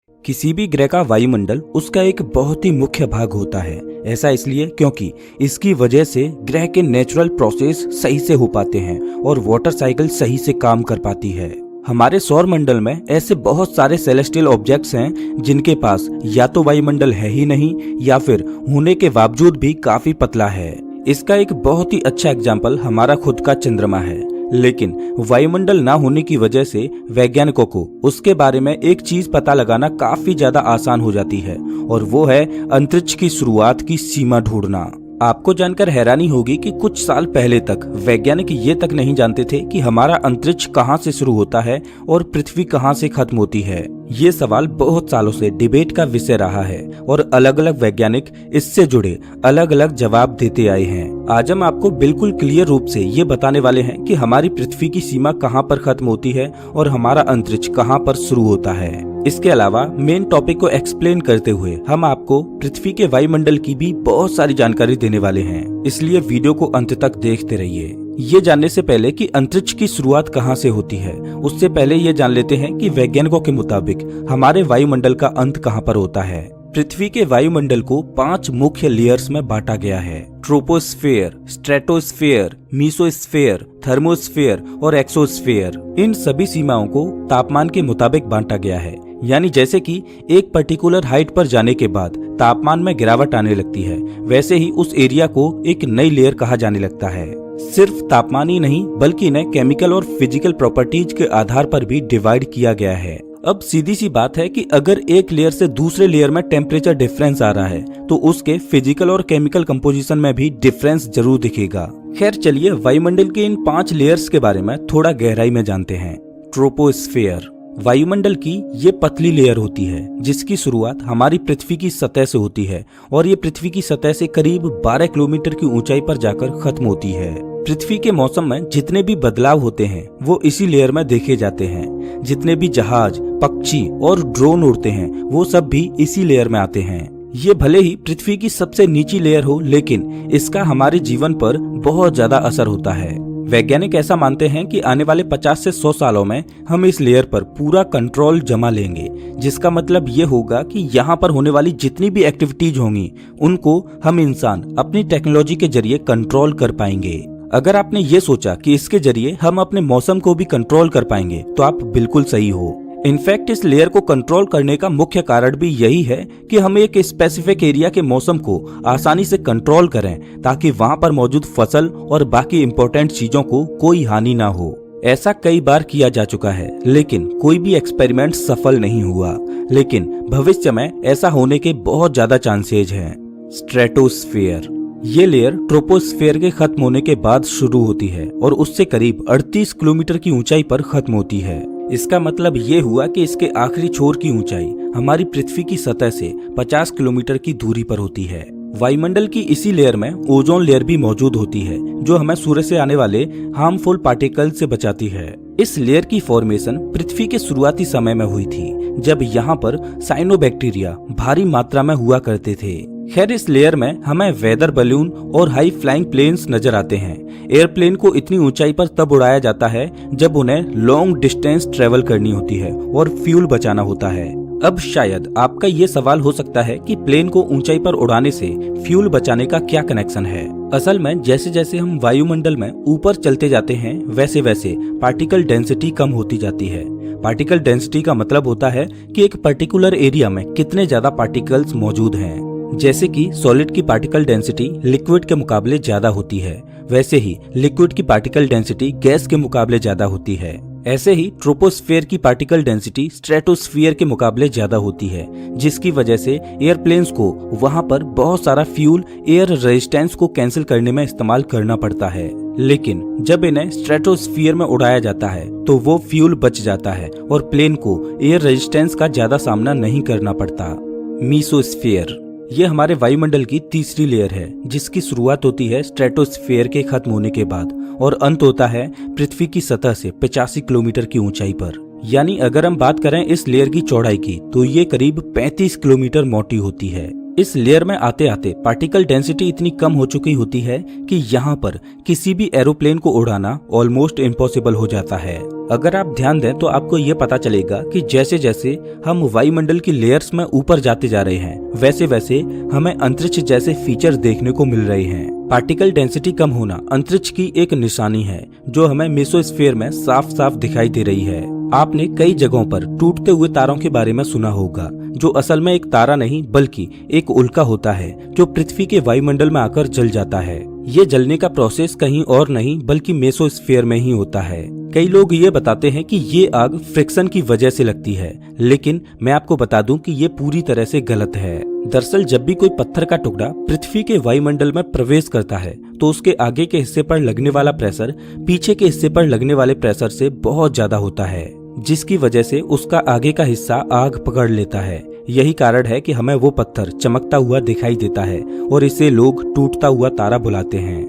किसी भी ग्रह का वायुमंडल उसका एक बहुत ही मुख्य भाग होता है। ऐसा इसलिए क्योंकि इसकी वजह से ग्रह के नेचुरल प्रोसेस सही से हो पाते हैं और वाटर साइकिल सही से काम कर पाती है। हमारे सौर मंडल में ऐसे बहुत सारे सेलेस्टियल ऑब्जेक्ट्स हैं जिनके पास या तो वायुमंडल है ही नहीं या फिर होने के बावजूद भी काफी पतला है। इसका एक बहुत ही अच्छा एग्जाम्पल हमारा खुद का चंद्रमा है। लेकिन वायुमंडल ना होने की वजह से वैज्ञानिकों को उसके बारे में एक चीज पता लगाना काफी ज्यादा आसान हो जाती है और वो है अंतरिक्ष की शुरुआत की सीमा ढूंढना। आपको जानकर हैरानी होगी कि कुछ साल पहले तक वैज्ञानिक ये तक नहीं जानते थे कि हमारा अंतरिक्ष कहाँ से शुरू होता है और पृथ्वी कहाँ से खत्म होती है। ये सवाल बहुत सालों से डिबेट का विषय रहा है और अलग अलग वैज्ञानिक इससे जुड़े अलग अलग जवाब देते आए हैं। आज हम आपको बिल्कुल क्लियर रूप से ये बताने वाले हैं कि हमारी पृथ्वी की सीमा कहाँ पर खत्म होती है और हमारा अंतरिक्ष कहाँ पर शुरू होता है। इसके अलावा मेन टॉपिक को एक्सप्लेन करते हुए हम आपको पृथ्वी के वायुमंडल की भी बहुत सारी जानकारी देने वाले हैं, इसलिए वीडियो को अंत तक देखते रहिए। ये जानने से पहले कि अंतरिक्ष की शुरुआत कहाँ से होती है, उससे पहले ये जान लेते हैं कि वैज्ञानिकों के मुताबिक हमारे वायुमंडल का अंत कहाँ पर होता है। पृथ्वी के वायुमंडल को 5 मुख्य लेयर्स में बांटा गया है: ट्रोपोस्फेयर, स्ट्रेटोस्फेयर, मीसोस्फेयर, थर्मोस्फेयर और एक्सोस्फेयर। इन सभी सीमाओं को तापमान के मुताबिक बांटा गया है, यानी जैसे कि एक पर्टिकुलर हाइट पर जाने के बाद तापमान में गिरावट आने लगती है, वैसे ही उस एरिया को एक नई लेयर कहा जाने लगता है। सिर्फ तापमान ही नहीं बल्कि इन्हें केमिकल और फिजिकल प्रॉपर्टीज के आधार पर भी डिवाइड किया गया है। अब सीधी सी बात है कि अगर एक लेयर से दूसरे लेयर में टेम्परेचर डिफरेंस आ रहा है तो उसके फिजिकल और केमिकल कंपोजिशन में भी डिफरेंस जरूर दिखेगा। खैर चलिए वायुमंडल के इन 5 लेयर्स के बारे में थोड़ा गहराई में जानते हैं। ट्रोपोस्फेयर वायुमंडल की ये पतली लेयर होती है जिसकी शुरुआत हमारी पृथ्वी की सतह से होती है और ये पृथ्वी की सतह से करीब 12 किलोमीटर की ऊंचाई पर जाकर खत्म होती है। पृथ्वी के मौसम में जितने भी बदलाव होते हैं वो इसी लेयर में देखे जाते हैं। जितने भी जहाज, पक्षी और ड्रोन उड़ते हैं वो सब भी इसी लेयर में आते हैं। ये भले ही पृथ्वी की सबसे नीची लेयर हो लेकिन इसका हमारे जीवन पर बहुत ज्यादा असर होता है। वैज्ञानिक ऐसा मानते हैं कि आने वाले 50 से 100 सालों में हम इस लेयर पर पूरा कंट्रोल जमा लेंगे, जिसका मतलब ये होगा कि यहाँ पर होने वाली जितनी भी एक्टिविटीज होंगी उनको हम इंसान अपनी टेक्नोलॉजी के जरिए कंट्रोल कर पाएंगे। अगर आपने ये सोचा कि इसके जरिए हम अपने मौसम को भी कंट्रोल कर पाएंगे तो आप बिल्कुल सही हो। इनफैक्ट इस लेयर को कंट्रोल करने का मुख्य कारण भी यही है कि हम एक स्पेसिफिक एरिया के मौसम को आसानी से कंट्रोल करें ताकि वहां पर मौजूद फसल और बाकी इम्पोर्टेंट चीजों को कोई हानि ना हो। ऐसा कई बार किया जा चुका है लेकिन कोई भी एक्सपेरिमेंट सफल नहीं हुआ, लेकिन भविष्य में ऐसा होने के बहुत ज्यादा चांसेज हैं। स्ट्रेटोस्फेयर ये लेयर ट्रोपोस्फेयर के खत्म होने के बाद शुरू होती है और उससे करीब 38 किलोमीटर की ऊंचाई पर खत्म होती है। इसका मतलब ये हुआ कि इसके आखिरी छोर की ऊंचाई हमारी पृथ्वी की सतह से 50 किलोमीटर की दूरी पर होती है। वायुमंडल की इसी लेयर में ओजोन लेयर भी मौजूद होती है जो हमें सूर्य से आने वाले हार्मफुल पार्टिकल से बचाती है। इस लेयर की फॉर्मेशन पृथ्वी के शुरुआती समय में हुई थी जब यहाँ पर साइनोबैक्टीरिया भारी मात्रा में हुआ करते थे। खैर इस लेयर में हमें वेदर बलून और हाई फ्लाइंग प्लेन्स नजर आते हैं। एयरप्लेन को इतनी ऊंचाई पर तब उड़ाया जाता है जब उन्हें लॉन्ग डिस्टेंस ट्रेवल करनी होती है और फ्यूल बचाना होता है। अब शायद आपका ये सवाल हो सकता है कि प्लेन को ऊंचाई पर उड़ाने से फ्यूल बचाने का क्या कनेक्शन है। असल में जैसे जैसे हम वायुमंडल में ऊपर चलते जाते हैं वैसे वैसे पार्टिकल डेंसिटी कम होती जाती है। पार्टिकल डेंसिटी का मतलब होता है कि एक पर्टिकुलर एरिया में कितने ज्यादा पार्टिकल्स मौजूद हैं। जैसे कि सॉलिड की पार्टिकल डेंसिटी लिक्विड के मुकाबले ज्यादा होती है, वैसे ही लिक्विड की पार्टिकल डेंसिटी गैस के मुकाबले ज्यादा होती है। ऐसे ही ट्रोपोस्फेयर की पार्टिकल डेंसिटी स्ट्रेटोस्फेयर के मुकाबले ज्यादा होती है, जिसकी वजह से एयरप्लेन्स को वहां पर बहुत सारा फ्यूल एयर रेजिस्टेंस को कैंसिल करने में इस्तेमाल करना पड़ता है। लेकिन जब इन्हें स्ट्रेटोस्फियर में उड़ाया जाता है तो वो फ्यूल बच जाता है और प्लेन को एयर रेजिस्टेंस का ज्यादा सामना नहीं करना पड़ता। मीसोस्फियर ये हमारे वायुमंडल की तीसरी लेयर है जिसकी शुरुआत होती है स्ट्रेटोस्फेयर के खत्म होने के बाद और अंत होता है पृथ्वी की सतह से 85 किलोमीटर की ऊंचाई पर। यानी अगर हम बात करें इस लेयर की चौड़ाई की तो ये करीब 35 किलोमीटर मोटी होती है। इस लेयर में आते आते पार्टिकल डेंसिटी इतनी कम हो चुकी होती है कि यहाँ पर किसी भी एरोप्लेन को उड़ाना ऑलमोस्ट इम्पॉसिबल हो जाता है। अगर आप ध्यान दें तो आपको ये पता चलेगा कि जैसे जैसे हम वायुमंडल की लेयर्स में ऊपर जाते जा रहे हैं वैसे वैसे हमें अंतरिक्ष जैसे फीचर्स देखने को मिल रहे हैं। पार्टिकल डेंसिटी कम होना अंतरिक्ष की एक निशानी है जो हमें मेसोस्फीयर में साफ साफ दिखाई दे रही है। आपने कई जगहों पर टूटते हुए तारों के बारे में सुना होगा, जो असल में एक तारा नहीं बल्कि एक उल्का होता है जो पृथ्वी के वायुमंडल में आकर जल जाता है। ये जलने का प्रोसेस कहीं और नहीं बल्कि मेसोस्फीयर में ही होता है। कई लोग ये बताते हैं कि ये आग फ्रिक्शन की वजह से लगती है, लेकिन मैं आपको बता दूं कि ये पूरी तरह से गलत है। दरअसल जब भी कोई पत्थर का टुकड़ा पृथ्वी के वायुमंडल में प्रवेश करता है तो उसके आगे के हिस्से पर लगने वाला प्रेशर पीछे के हिस्से पर लगने वाले प्रेशर से बहुत ज्यादा होता है, जिसकी वजह से उसका आगे का हिस्सा आग पकड़ लेता है। यही कारण है कि हमें वो पत्थर चमकता हुआ दिखाई देता है और इसे लोग टूटता हुआ तारा बुलाते हैं।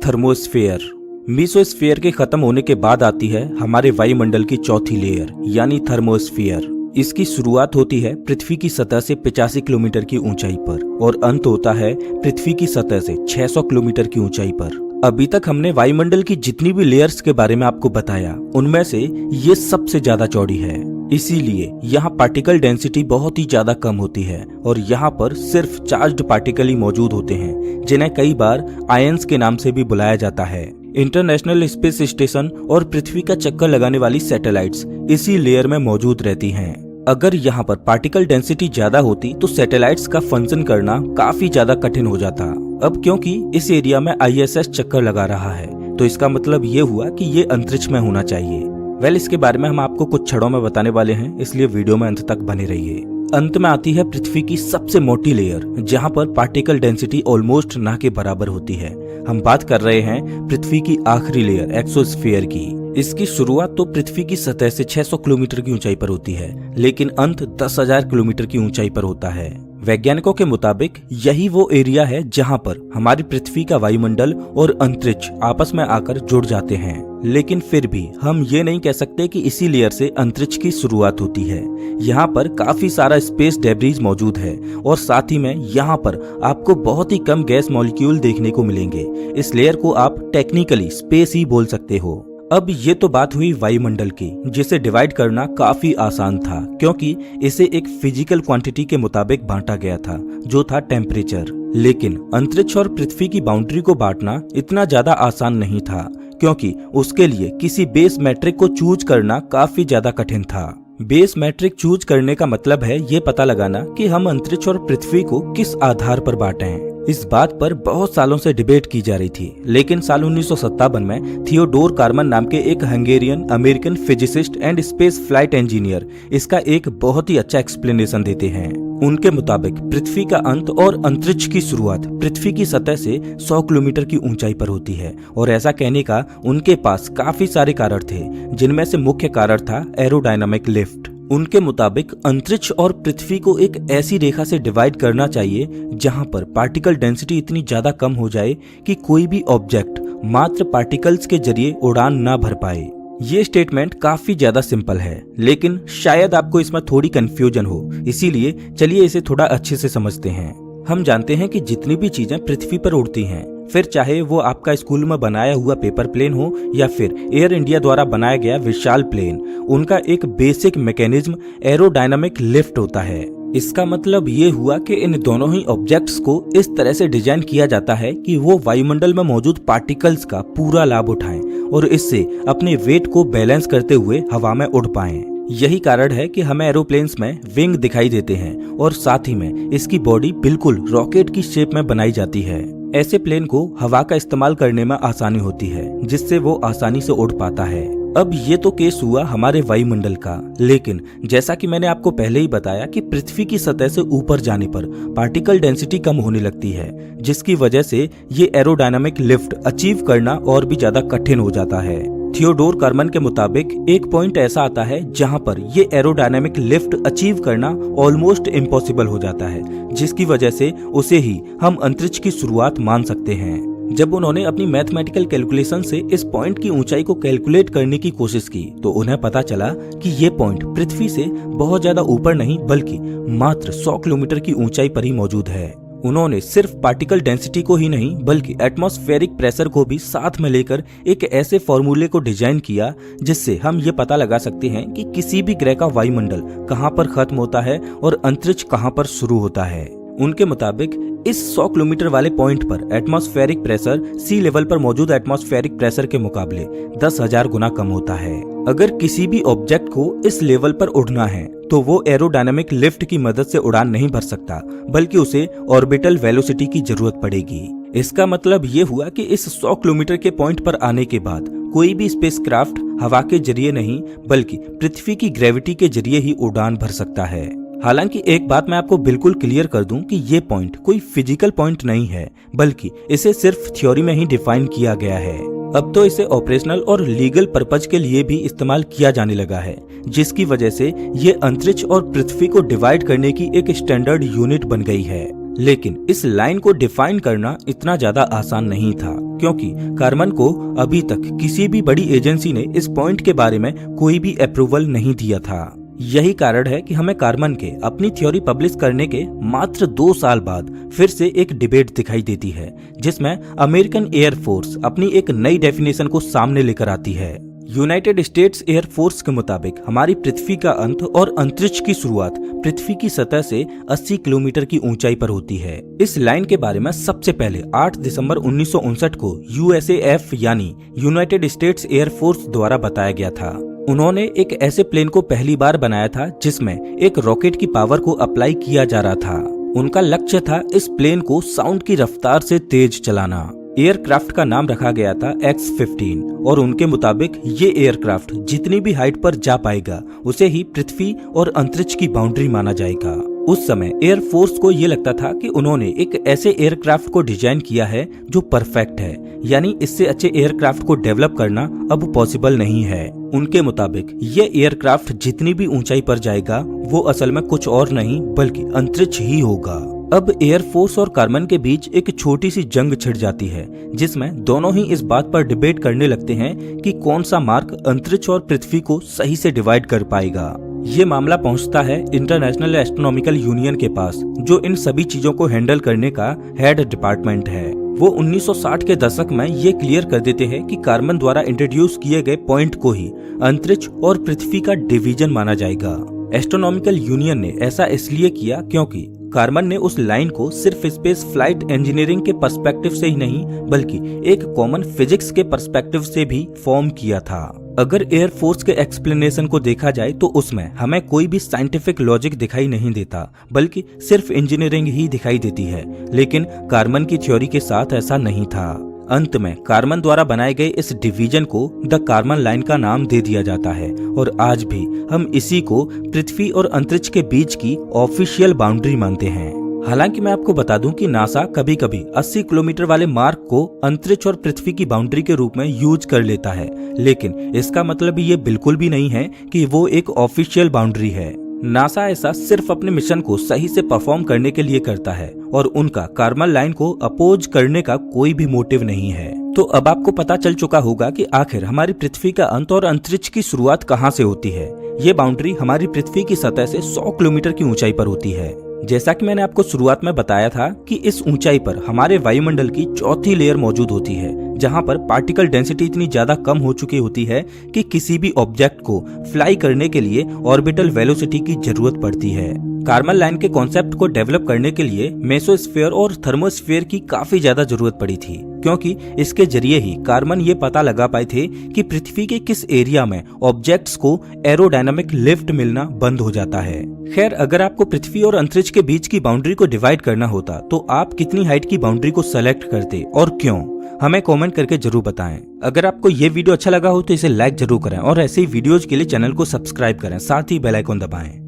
थर्मोस्फेयर। मेसोस्फीयर के खत्म होने के बाद आती है हमारे वायुमंडल की चौथी लेयर यानी थर्मोस्फीयर। इसकी शुरुआत होती है पृथ्वी की सतह से 85 किलोमीटर की ऊंचाई पर और अंत होता है पृथ्वी की सतह से 600 किलोमीटर की ऊंचाई पर। अभी तक हमने वायुमंडल की जितनी भी लेयर्स के बारे में आपको बताया उनमें से ये सबसे ज्यादा चौड़ी है, इसीलिए यहाँ पार्टिकल डेंसिटी बहुत ही ज्यादा कम होती है और यहाँ पर सिर्फ चार्ज्ड पार्टिकल ही मौजूद होते हैं जिन्हें कई बार आयंस के नाम से भी बुलाया जाता है। इंटरनेशनल स्पेस स्टेशन और पृथ्वी का चक्कर लगाने वाली सैटेलाइट्स इसी लेयर में मौजूद रहती हैं। अगर यहाँ पर पार्टिकल डेंसिटी ज्यादा होती तो सैटेलाइट्स का फंक्शन करना काफी ज्यादा कठिन हो जाता। अब क्योंकि इस एरिया में ISS चक्कर लगा रहा है तो इसका मतलब ये हुआ कि ये अंतरिक्ष में होना चाहिए। इसके बारे में हम आपको कुछ क्षणों में बताने वाले हैं, इसलिए वीडियो में अंत तक बने रहिए। अंत में आती है पृथ्वी की सबसे मोटी लेयर जहाँ पर पार्टिकल डेंसिटी ऑलमोस्ट ना के बराबर होती है। हम बात कर रहे हैं पृथ्वी की आखिरी लेयर एक्सोस्फीयर की। इसकी शुरुआत तो पृथ्वी की सतह से 600 किलोमीटर की ऊंचाई पर होती है, लेकिन अंत 10,000 किलोमीटर की ऊंचाई पर होता है। वैज्ञानिकों के मुताबिक यही वो एरिया है जहां पर हमारी पृथ्वी का वायुमंडल और अंतरिक्ष आपस में आकर जुड़ जाते हैं। लेकिन फिर भी हम ये नहीं कह सकते कि इसी लेयर से अंतरिक्ष की शुरुआत होती है। यहाँ पर काफी सारा स्पेस डेब्रीज मौजूद है और साथ ही में यहाँ पर आपको बहुत ही कम गैस मॉलिक्यूल देखने को मिलेंगे। इस लेयर को आप टेक्निकली स्पेस ही बोल सकते हो। अब ये तो बात हुई वायुमंडल की, जिसे डिवाइड करना काफी आसान था क्योंकि इसे एक फिजिकल क्वांटिटी के मुताबिक बांटा गया था जो था टेम्परेचर। लेकिन अंतरिक्ष और पृथ्वी की बाउंड्री को बांटना इतना ज्यादा आसान नहीं था क्योंकि उसके लिए किसी बेस मैट्रिक को चूज करना काफी ज्यादा कठिन था। बेस मैट्रिक चूज करने का मतलब है ये पता लगाना कि हम अंतरिक्ष और पृथ्वी को किस आधार पर बांटें। इस बात पर बहुत सालों से डिबेट की जा रही थी, लेकिन साल 1957 में थियोडोर कार्मन नाम के एक Hungarian American physicist and space flight engineer इसका एक बहुत ही अच्छा एक्सप्लेनेशन देते हैं। उनके मुताबिक पृथ्वी का अंत और अंतरिक्ष की शुरुआत पृथ्वी की सतह से 100 किलोमीटर की ऊंचाई पर होती है और ऐसा कहने का उनके पास काफी सारे कारण थे, जिनमें से मुख्य कारण था एरोडायनामिक लिफ्ट। उनके मुताबिक अंतरिक्ष और पृथ्वी को एक ऐसी रेखा से डिवाइड करना चाहिए जहां पर पार्टिकल डेंसिटी इतनी ज्यादा कम हो जाए कि कोई भी ऑब्जेक्ट मात्र पार्टिकल्स के जरिए उड़ान ना भर पाए। ये स्टेटमेंट काफी ज्यादा सिंपल है, लेकिन शायद आपको इसमें थोड़ी कंफ्यूजन हो, इसीलिए चलिए इसे थोड़ा अच्छे से समझते हैं। हम जानते हैं कि जितनी भी चीजें पृथ्वी पर उड़ती हैं, फिर चाहे वो आपका स्कूल में बनाया हुआ पेपर प्लेन हो या फिर एयर इंडिया द्वारा बनाया गया विशाल प्लेन, उनका एक बेसिक मैकेनिज्म एरोडायनामिक लिफ्ट होता है। इसका मतलब ये हुआ कि इन दोनों ही ऑब्जेक्ट्स को इस तरह से डिजाइन किया जाता है कि वो वायुमंडल में मौजूद पार्टिकल्स का पूरा लाभ उठाएं और इससे अपने वेट को बैलेंस करते हुए हवा में उड़ पाएं। यही कारण है कि हमें एरोप्लेन्स में विंग दिखाई देते हैं और साथ ही में इसकी बॉडी बिल्कुल रॉकेट की शेप में बनाई जाती है। ऐसे प्लेन को हवा का इस्तेमाल करने में आसानी होती है, जिससे वो आसानी से उड़ पाता है। अब ये तो केस हुआ हमारे वायुमंडल का, लेकिन जैसा कि मैंने आपको पहले ही बताया कि पृथ्वी की सतह से ऊपर जाने पर पार्टिकल डेंसिटी कम होने लगती है, जिसकी वजह से ये एरोडायनामिक लिफ्ट अचीव करना और भी ज्यादा कठिन हो जाता है। थियोडोर कार्मन के मुताबिक एक पॉइंट ऐसा आता है जहां पर ये एरोडायनामिक लिफ्ट अचीव करना ऑलमोस्ट इम्पॉसिबल हो जाता है, जिसकी वजह से उसे ही हम अंतरिक्ष की शुरुआत मान सकते हैं। जब उन्होंने अपनी मैथमेटिकल कैलकुलेशन से इस पॉइंट की ऊंचाई को कैलकुलेट करने की कोशिश की तो उन्हें पता चला कि ये पॉइंट पृथ्वी से बहुत ज्यादा ऊपर नहीं बल्कि मात्र 100 किलोमीटर की ऊंचाई पर ही मौजूद है। उन्होंने सिर्फ पार्टिकल डेंसिटी को ही नहीं बल्कि एटमॉस्फेरिक प्रेशर को भी साथ में लेकर एक ऐसे फॉर्मूले को डिजाइन किया जिससे हम ये पता लगा सकते हैं कि किसी भी ग्रह का वायुमंडल कहाँ पर खत्म होता है और अंतरिक्ष कहाँ पर शुरू होता है। उनके मुताबिक इस 100 किलोमीटर वाले पॉइंट पर एटमॉस्फेरिक प्रेशर सी लेवल पर मौजूद एटमॉस्फेरिक प्रेशर के मुकाबले 10,000 गुना कम होता है। अगर किसी भी ऑब्जेक्ट को इस लेवल पर उड़ना है तो वो एरोडायनामिक लिफ्ट की मदद से उड़ान नहीं भर सकता बल्कि उसे ऑर्बिटल वेलोसिटी की जरूरत पड़ेगी। इसका मतलब ये हुआ कि इस 100 किलोमीटर के पॉइंट पर आने के बाद कोई भी स्पेसक्राफ्ट हवा के जरिए नहीं बल्कि पृथ्वी की ग्रेविटी के जरिए ही उड़ान भर सकता है। हालांकि एक बात मैं आपको बिल्कुल क्लियर कर दूं कि ये पॉइंट कोई फिजिकल पॉइंट नहीं है बल्कि इसे सिर्फ थ्योरी में ही डिफाइन किया गया है। अब तो इसे ऑपरेशनल और लीगल पर्पज के लिए भी इस्तेमाल किया जाने लगा है, जिसकी वजह से ये अंतरिक्ष और पृथ्वी को डिवाइड करने की एक स्टैंडर्ड यूनिट बन गई है। लेकिन इस लाइन को डिफाइन करना इतना ज्यादा आसान नहीं था क्योंकि कारमन को अभी तक किसी भी बड़ी एजेंसी ने इस पॉइंट के बारे में कोई भी अप्रूवल नहीं दिया था। यही कारण है कि हमें कारमन के अपनी थ्योरी पब्लिश करने के मात्र 2 साल बाद फिर से एक डिबेट दिखाई देती है जिसमें अमेरिकन एयर फोर्स अपनी एक नई डेफिनेशन को सामने लेकर आती है। यूनाइटेड स्टेट्स एयर फोर्स के मुताबिक हमारी पृथ्वी का अंत और अंतरिक्ष की शुरुआत पृथ्वी की सतह से 80 किलोमीटर की ऊंचाई पर होती है। इस लाइन के बारे में सबसे पहले 8 दिसंबर 1959 को USAF यानी यूनाइटेड स्टेट्स एयर फोर्स द्वारा बताया गया था। उन्होंने एक ऐसे प्लेन को पहली बार बनाया था जिसमें एक रॉकेट की पावर को अप्लाई किया जा रहा था। उनका लक्ष्य था इस प्लेन को साउंड की रफ्तार से तेज चलाना। एयरक्राफ्ट का नाम रखा गया था X-15 और उनके मुताबिक ये एयरक्राफ्ट जितनी भी हाइट पर जा पाएगा उसे ही पृथ्वी और अंतरिक्ष की बाउंड्री माना जाएगा। उस समय एयर फोर्स को ये लगता था कि उन्होंने एक ऐसे एयरक्राफ्ट को डिजाइन किया है जो परफेक्ट है, यानी इससे अच्छे एयरक्राफ्ट को डेवलप करना अब पॉसिबल नहीं है। उनके मुताबिक ये एयरक्राफ्ट जितनी भी ऊंचाई पर जाएगा वो असल में कुछ और नहीं बल्कि अंतरिक्ष ही होगा। अब एयरफोर्स और कारमन के बीच एक छोटी सी जंग छिड़ जाती है जिसमें दोनों ही इस बात पर डिबेट करने लगते हैं कि कौन सा मार्ग अंतरिक्ष और पृथ्वी को सही से डिवाइड कर पाएगा। ये मामला पहुंचता है इंटरनेशनल एस्ट्रोनॉमिकल यूनियन के पास जो इन सभी चीजों को हैंडल करने का हेड डिपार्टमेंट है। वो 1960 के दशक में ये क्लियर कर देते हैं कि कारमन द्वारा इंट्रोड्यूस किए गए पॉइंट को ही अंतरिक्ष और पृथ्वी का डिवीजन माना जाएगा। एस्ट्रोनॉमिकल यूनियन ने ऐसा इसलिए किया क्योंकि कारमन ने उस लाइन को सिर्फ स्पेस फ्लाइट इंजीनियरिंग के पर्सपेक्टिव से ही नहीं बल्कि एक कॉमन फिजिक्स के पर्सपेक्टिव से भी फॉर्म किया था। अगर एयर फोर्स के एक्सप्लेनेशन को देखा जाए तो उसमें हमें कोई भी साइंटिफिक लॉजिक दिखाई नहीं देता बल्कि सिर्फ इंजीनियरिंग ही दिखाई देती है, लेकिन कारमन की थ्योरी के साथ ऐसा नहीं था। अंत में कारमन द्वारा बनाए गए इस डिवीजन को द कारमन लाइन का नाम दे दिया जाता है और आज भी हम इसी को पृथ्वी और अंतरिक्ष के बीच की ऑफिशियल बाउंड्री मानते हैं। हालांकि मैं आपको बता दूं कि नासा कभी कभी 80 किलोमीटर वाले मार्क को अंतरिक्ष और पृथ्वी की बाउंड्री के रूप में यूज कर लेता है, लेकिन इसका मतलब ये बिल्कुल भी नहीं है कि वो एक ऑफिशियल बाउंड्री है। नासा ऐसा सिर्फ अपने मिशन को सही से परफॉर्म करने के लिए करता है और उनका कारमन लाइन को अपोज करने का कोई भी मोटिव नहीं है। तो अब आपको पता चल चुका होगा कि आखिर हमारी पृथ्वी का अंत और अंतरिक्ष की शुरुआत कहाँ से होती है। ये बाउंड्री हमारी पृथ्वी की सतह से 100 किलोमीटर की ऊंचाई पर होती है। जैसा कि मैंने आपको शुरुआत में बताया था कि इस ऊंचाई पर हमारे वायुमंडल की चौथी लेयर मौजूद होती है, जहां पर पार्टिकल डेंसिटी इतनी ज्यादा कम हो चुकी होती है कि किसी भी ऑब्जेक्ट को फ्लाई करने के लिए ऑर्बिटल वेलोसिटी की जरूरत पड़ती है। कारमन लाइन के कॉन्सेप्ट को डेवलप करने के लिए मेसोस्फीयर और थर्मोस्फीयर की काफी ज्यादा जरूरत पड़ी थी, क्योंकि इसके जरिए ही कारमन ये पता लगा पाए थे कि पृथ्वी के किस एरिया में ऑब्जेक्ट्स को एरोडायनामिक लिफ्ट मिलना बंद हो जाता है। खैर, अगर आपको पृथ्वी और अंतरिक्ष के बीच की बाउंड्री को डिवाइड करना होता तो आप कितनी हाइट की बाउंड्री को सेलेक्ट करते और क्यों? हमें कमेंट करके जरूर बताएं। अगर आपको ये वीडियो अच्छा लगा हो तो इसे लाइक जरूर करें और ऐसे ही वीडियोज के लिए चैनल को सब्सक्राइब करें, साथ ही बेल आइकन दबाएं।